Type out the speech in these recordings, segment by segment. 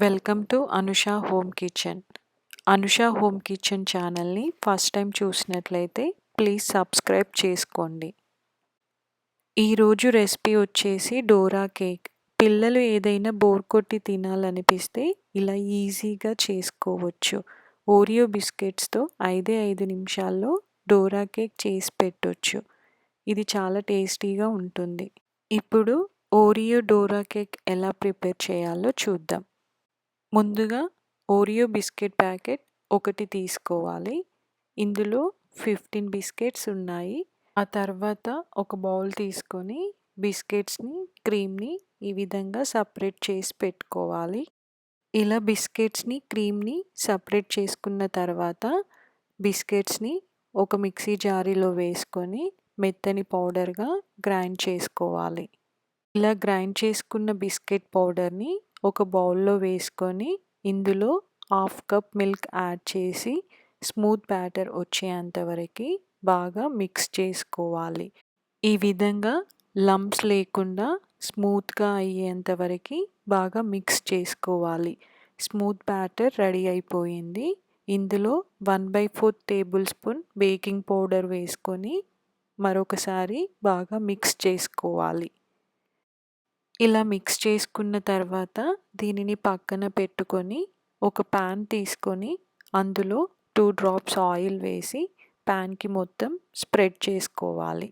Welcome to Anusha home kitchen. Anusha home kitchen ఛానల్ని first time చూసినట్లయితే please subscribe చేసుకోండి. ఈరోజు రెసిపీ వచ్చేసి డోరా కేక్. పిల్లలు ఏదైనా బోర్ కొట్టి తినాలనిపిస్తే ఇలా ఈజీగా చేసుకోవచ్చు. ఓరియో బిస్కెట్స్తో 5 నిమిషాల్లో డోరా కేక్ చేసి పెట్టొచ్చు. ఇది చాలా టేస్టీగా ఉంటుంది. ఇప్పుడు ఓరియో డోరా కేక్ ఎలా ప్రిపేర్ చేయాలో చూద్దాం. ముందుగా ఓరియో బిస్కెట్ ప్యాకెట్ ఒకటి తీసుకోవాలి. ఇందులో 15 బిస్కెట్స్ ఉన్నాయి. ఆ తర్వాత ఒక బౌల్ తీసుకొని బిస్కెట్స్ని, క్రీమ్ని ఈ విధంగా సపరేట్ చేసి పెట్టుకోవాలి. ఇలా బిస్కెట్స్ని, క్రీమ్ని సపరేట్ చేసుకున్న తర్వాత బిస్కెట్స్ని ఒక మిక్సీ జారీలో వేసుకొని మెత్తని పౌడర్గా గ్రైండ్ చేసుకోవాలి. ఇలా గ్రైండ్ చేసుకున్న బిస్కెట్ పౌడర్ని ఒక బౌల్లో వేసుకొని ఇందులో 1/2 కప్ మిల్క్ యాడ్ చేసి స్మూత్ బ్యాటర్ వచ్చేంత వరకు బాగా మిక్స్ చేసుకోవాలి. ఈ విధంగా లంప్స్ లేకుండా స్మూత్గా అయ్యేంత వరకు బాగా మిక్స్ చేసుకోవాలి. స్మూత్ బ్యాటర్ రెడీ అయిపోయింది. ఇందులో 1/4 టేబుల్ స్పూన్ బేకింగ్ పౌడర్ వేసుకొని మరొకసారి బాగా మిక్స్ చేసుకోవాలి. ఇలా మిక్స్ చేసుకున్న తర్వాత దీనిని పక్కన పెట్టుకొని ఒక ప్యాన్ తీసుకొని అందులో 2 డ్రాప్స్ ఆయిల్ వేసి ప్యాన్కి మొత్తం స్ప్రెడ్ చేసుకోవాలి.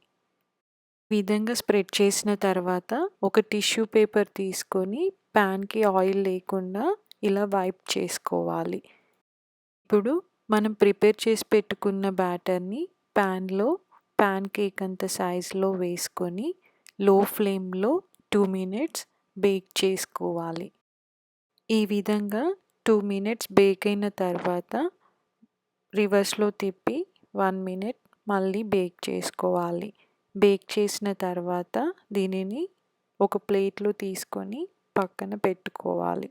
ఈ విధంగా స్ప్రెడ్ చేసిన తర్వాత ఒక టిష్యూ పేపర్ తీసుకొని ప్యాన్కి ఆయిల్ లేకుండా ఇలా వైప్ చేసుకోవాలి. ఇప్పుడు మనం ప్రిపేర్ చేసి పెట్టుకున్న బ్యాటర్ని ప్యాన్లో ప్యాన్ కేక్ అంత సైజులో వేసుకొని లో ఫ్లేమ్లో 2 మినిట్స్ బేక్ చేసుకోవాలి. ఈ విధంగా 2 మినిట్స్ బేక్ అయిన తర్వాత రివర్స్లో తిప్పి 1 మినిట్ మళ్ళీ బేక్ చేసుకోవాలి. బేక్ చేసిన తర్వాత దీనిని ఒక ప్లేట్లో తీసుకొని పక్కన పెట్టుకోవాలి.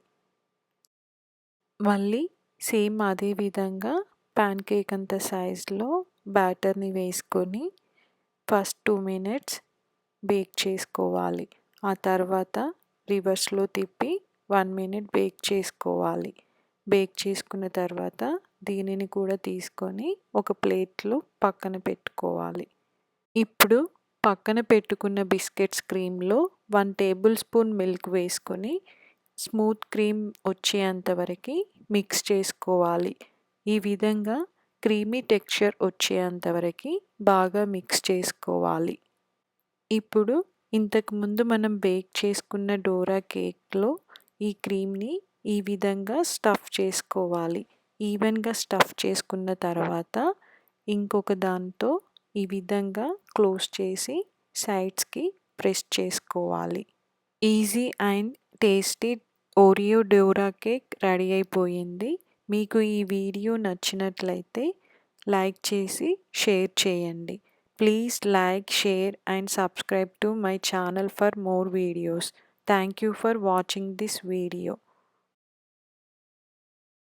మళ్ళీ సేమ్ అదే విధంగా ప్యాన్ కేక్ అంత సైజులో బ్యాటర్ని వేసుకొని ఫస్ట్ 2 మినిట్స్ బేక్ చేసుకోవాలి. ఆ తర్వాత రివర్స్లో తిప్పి 1 మినిట్ బేక్ చేసుకోవాలి. బేక్ చేసుకున్న తర్వాత దీనిని కూడా తీసుకొని ఒక ప్లేట్లో పక్కన పెట్టుకోవాలి. ఇప్పుడు పక్కన పెట్టుకున్న బిస్కెట్స్ క్రీమ్లో 1 టేబుల్ స్పూన్ మిల్క్ వేసుకొని స్మూత్ క్రీమ్ వచ్చేంత వరకు మిక్స్ చేసుకోవాలి. ఈ విధంగా క్రీమీ టెక్స్చర్ వచ్చేంత వరకు బాగా మిక్స్ చేసుకోవాలి. ఇప్పుడు ఇంతకుముందు మనం బేక్ చేసుకున్న డోరా కేక్లో ఈ క్రీమ్ని ఈ విధంగా స్టఫ్ చేసుకోవాలి. ఈవెన్గా స్టఫ్ చేసుకున్న తర్వాత ఇంకొక దాంతో ఈ విధంగా క్లోజ్ చేసి సైడ్స్కి ప్రెస్ చేసుకోవాలి. Easy and tasty Oreo Dora cake ready అయిపోయింది. మీకు ఈ వీడియో నచ్చినట్లయితే లైక్ చేసి షేర్ చేయండి. Please like, share and subscribe to my channel for more videos. Thank you for watching this video.